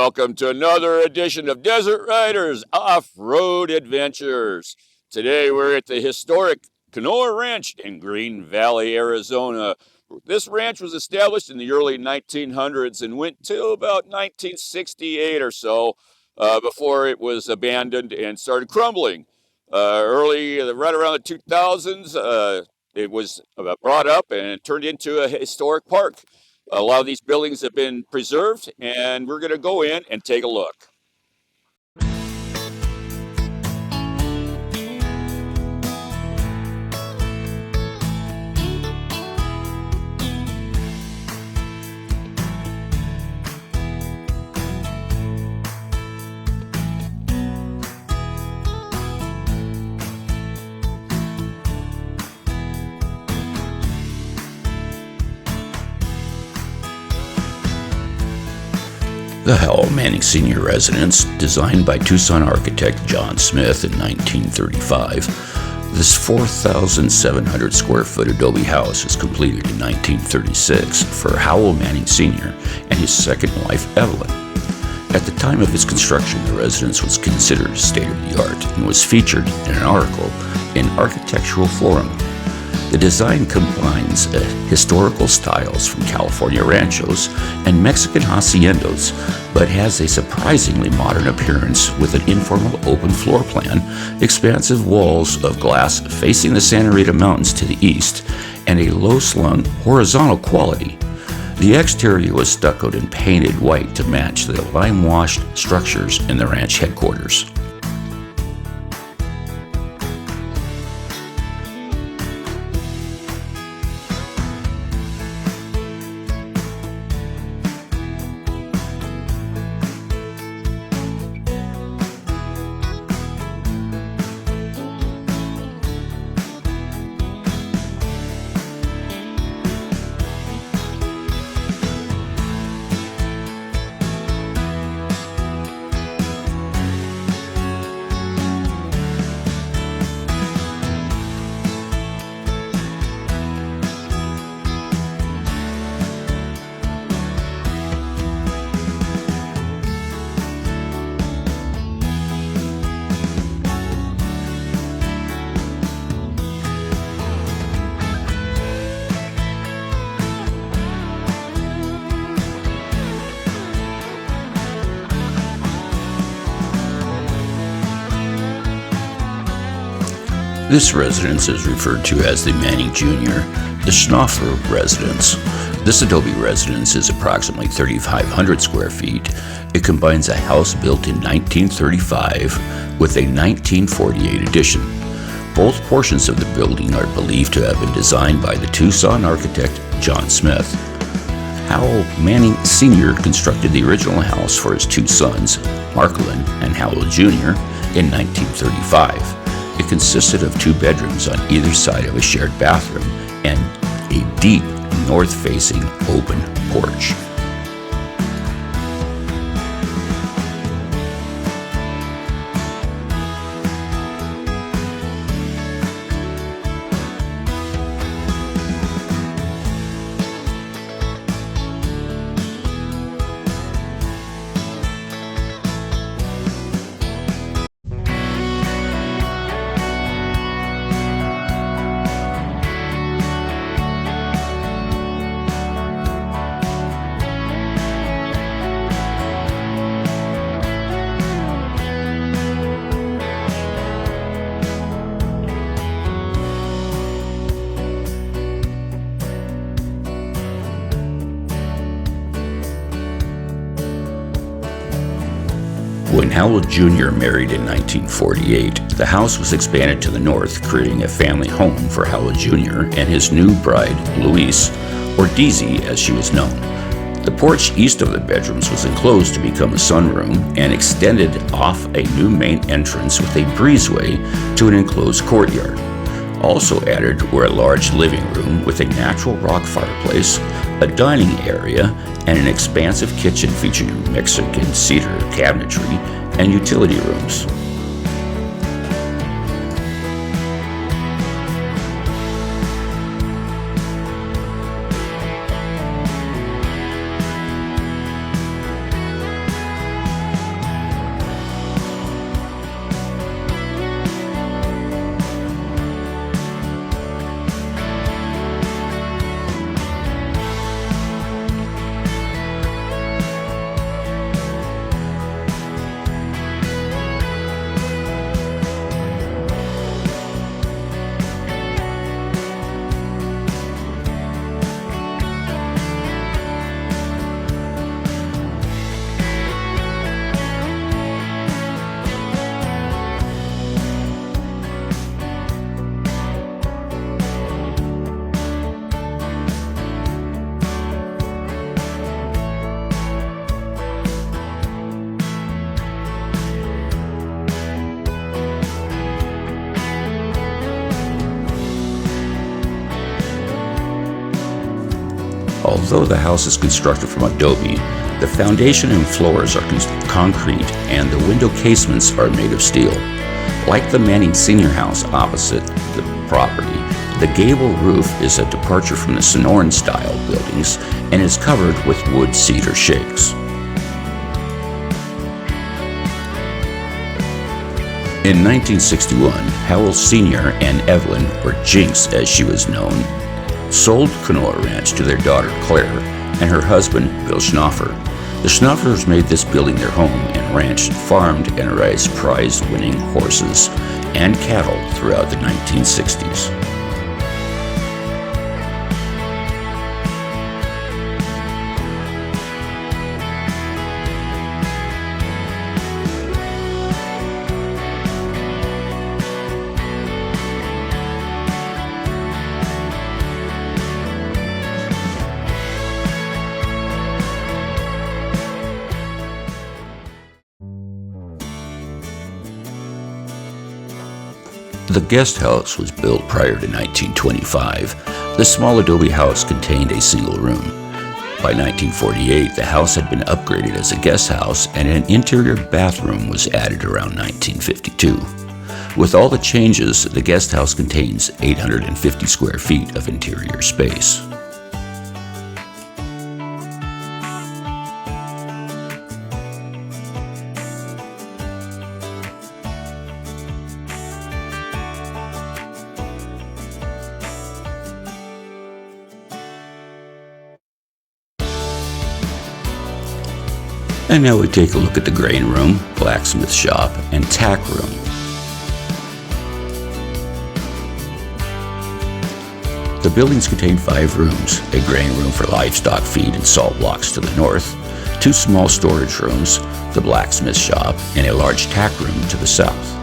welcome to another edition of Desert Riders Off-Road Adventures. Today we're at the historic Canoa Ranch in Green Valley, Arizona. This ranch was established in the early 1900s and went till about 1968 or so before it was abandoned and started crumbling. Right around the 2000s, it was brought up and turned into a historic park. A lot of these buildings have been preserved, and we're going to go in and take a look. The Howell Manning Senior Residence, designed by Tucson architect John Smith in 1935, this 4,700 square foot adobe house was completed in 1936 for Howell Manning Sr. and his second wife, Evelyn. At the time of its construction, the residence was considered state-of-the-art and was featured in an article in Architectural Forum. The design combines historical styles from California ranchos and Mexican haciendas, but has a surprisingly modern appearance with an informal open floor plan, expansive walls of glass facing the Santa Rita Mountains to the east, and a low-slung horizontal quality. The exterior was stuccoed and painted white to match the lime-washed structures in the ranch headquarters. This residence is referred to as the Manning Jr., the Schnaufer residence. This adobe residence is approximately 3,500 square feet. It combines a house built in 1935 with a 1948 addition. Both portions of the building are believed to have been designed by the Tucson architect John Smith. Howell Manning Sr. constructed the original house for his two sons, Marklin and Howell Jr., in 1935. It consisted of two bedrooms on either side of a shared bathroom and a deep north-facing open porch. When Howell Jr. married in 1948, the house was expanded to the north, creating a family home for Howell Jr. and his new bride, Louise, or Deezy as she was known. The porch east of the bedrooms was enclosed to become a sunroom and extended off a new main entrance with a breezeway to an enclosed courtyard. Also added were a large living room with a natural rock fireplace, a dining area, and an expansive kitchen featuring Mexican cedar cabinetry and utility rooms. Although the house is constructed from adobe, the foundation and floors are concrete and the window casements are made of steel. Like the Manning Senior House opposite the property, the gable roof is a departure from the Sonoran-style buildings and is covered with wood cedar shakes. In 1961, Howell Sr. and Evelyn, or Jinx as she was known, sold Canoa Ranch to their daughter Claire and her husband Bill Schnoffer. The Schnoffers made this building their home and ranched, farmed, and raised prize-winning horses and cattle throughout the 1960s. The guest house was built prior to 1925. The small adobe house contained a single room. By 1948, the house had been upgraded as a guest house and an interior bathroom was added around 1952. With all the changes, the guest house contains 850 square feet of interior space. And now we take a look at the grain room, blacksmith shop, and tack room. The buildings contain 5 rooms, a grain room for livestock feed and salt blocks to the north, 2 small storage rooms, the blacksmith shop, and a large tack room to the south.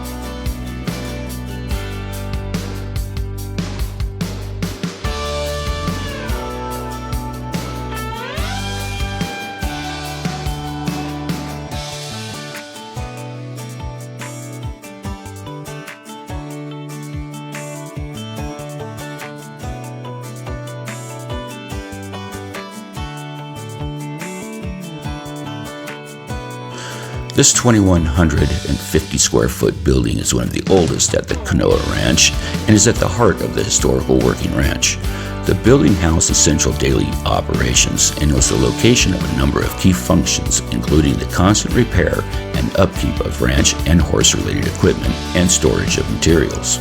This 2,150 square foot building is one of the oldest at the Canoa Ranch and is at the heart of the historical working ranch. The building housed essential daily operations and was the location of a number of key functions, including the constant repair and upkeep of ranch and horse-related equipment and storage of materials.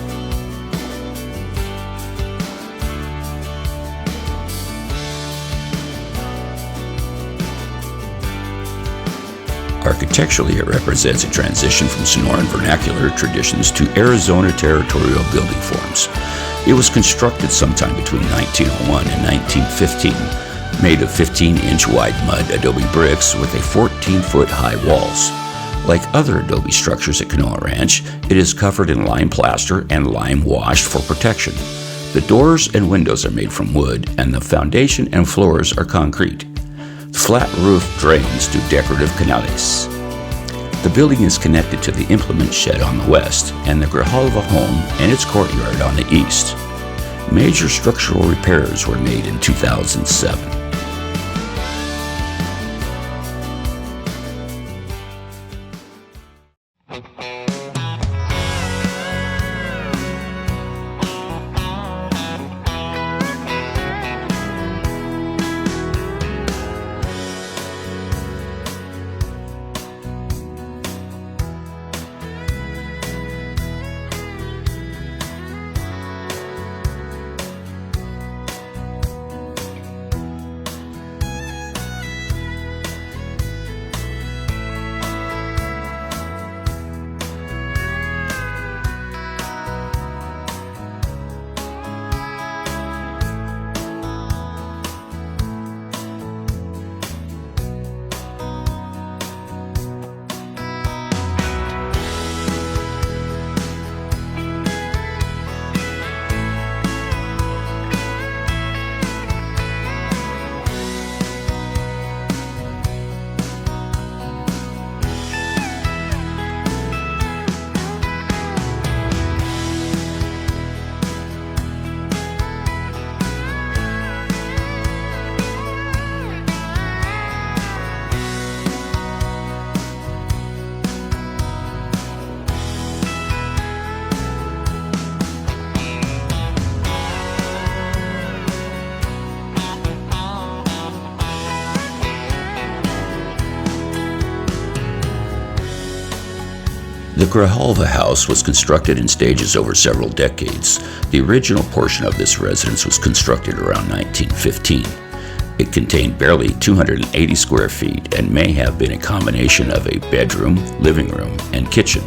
Architecturally, it represents a transition from Sonoran vernacular traditions to Arizona territorial building forms. It was constructed sometime between 1901 and 1915, made of 15-inch wide mud adobe bricks with a 14-foot high walls. Like other adobe structures at Canoa Ranch, it is covered in lime plaster and lime washed for protection. The doors and windows are made from wood, and the foundation and floors are concrete. The flat roof drains to decorative canales. The building is connected to the implement shed on the west and the Grijalva home and its courtyard on the east. Major structural repairs were made in 2007. The Grijalva house was constructed in stages over several decades. The original portion of this residence was constructed around 1915. It contained barely 280 square feet and may have been a combination of a bedroom, living room, and kitchen.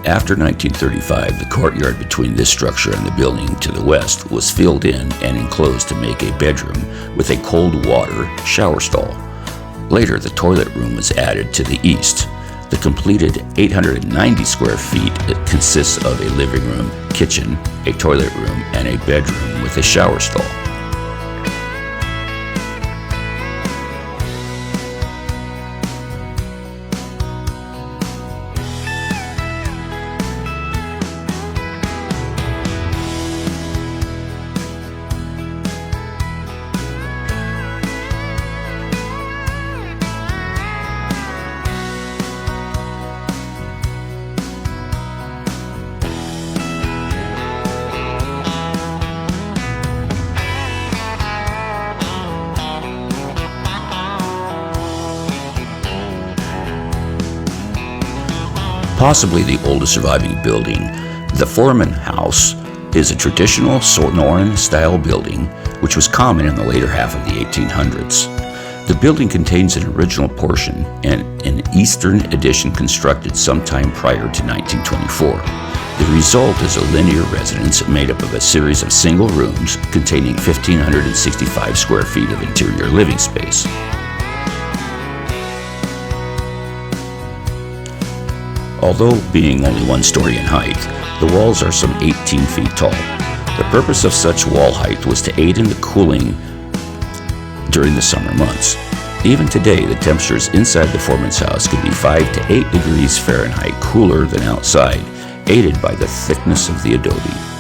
After 1935, the courtyard between this structure and the building to the west was filled in and enclosed to make a bedroom with a cold water shower stall. Later, the toilet room was added to the east. The completed 890 square feet consists of a living room, kitchen, a toilet room, and a bedroom with a shower stall. Possibly the oldest surviving building, the Foreman House is a traditional Sonoran-style building which was common in the later half of the 1800s. The building contains an original portion and an eastern addition constructed sometime prior to 1924. The result is a linear residence made up of a series of single rooms containing 1,565 square feet of interior living space. Although being only 1 story in height, the walls are some 18 feet tall. The purpose of such wall height was to aid in the cooling during the summer months. Even today, the temperatures inside the foreman's house can be 5 to 8 degrees Fahrenheit cooler than outside, aided by the thickness of the adobe.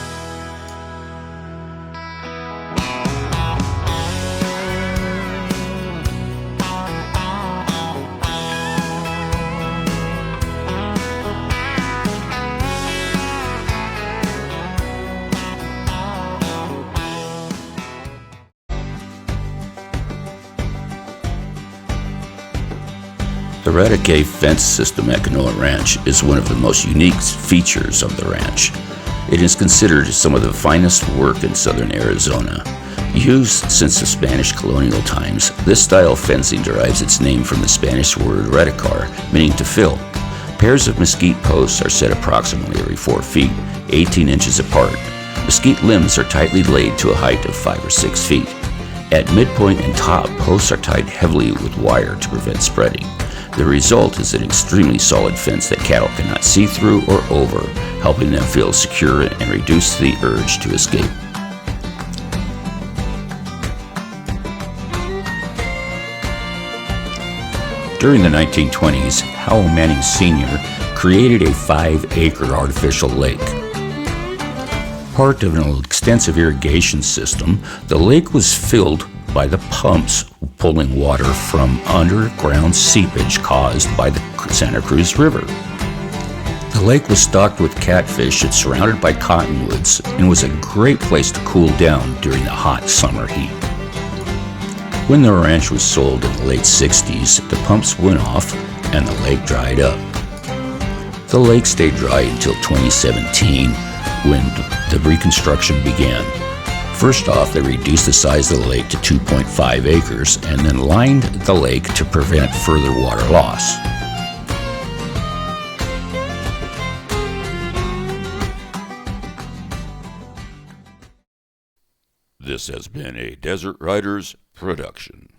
The Radique fence system at Canoa Ranch is one of the most unique features of the ranch. It is considered some of the finest work in southern Arizona. Used since the Spanish colonial times, this style of fencing derives its name from the Spanish word radicar, meaning to fill. Pairs of mesquite posts are set approximately every 4 feet, 18 inches apart. Mesquite limbs are tightly laid to a height of 5 or 6 feet. At midpoint and top, posts are tied heavily with wire to prevent spreading. The result is an extremely solid fence that cattle cannot see through or over, helping them feel secure and reduce the urge to escape. During the 1920s, Howell Manning Sr. created a 5-acre artificial lake. Part of an extensive irrigation system, the lake was filled by the pumps pulling water from underground seepage caused by the Santa Cruz River. The lake was stocked with catfish and surrounded by cottonwoods and was a great place to cool down during the hot summer heat. When the ranch was sold in the late 60s, the pumps went off and the lake dried up. The lake stayed dry until 2017 when the reconstruction began. First off, they reduced the size of the lake to 2.5 acres and then lined the lake to prevent further water loss. This has been a Desert Riders production.